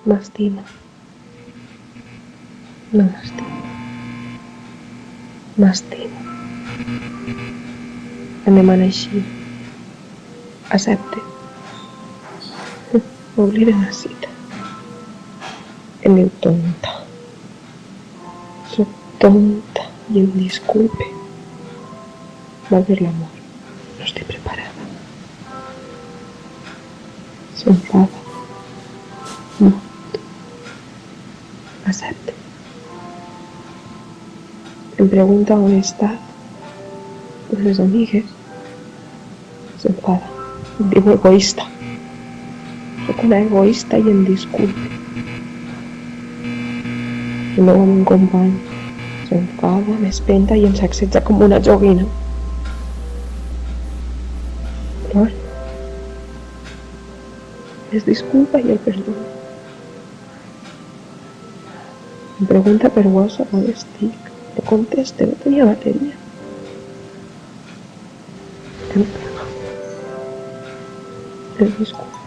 M'estima. No m'estima. M'estima. Em demana així. Accepte. M'oblida una cita. Em diu tonta. Soc tonta i em disculpe. Va per l'amor. No estic preparada. S'enfada. Molt. Accepte. Em pregunta on he estat. Amb les amigues. S'enfada. Em diu egoista. Soc una egoista i em disculpe. El meu amic company s'enfada, m'espenta i em sacseja com una joguina. Plora. Es disculpa i el perdona. Em pregunta per WhatsApp on estic. No conteste, no tenia bateria. Em caga. Es disculpa.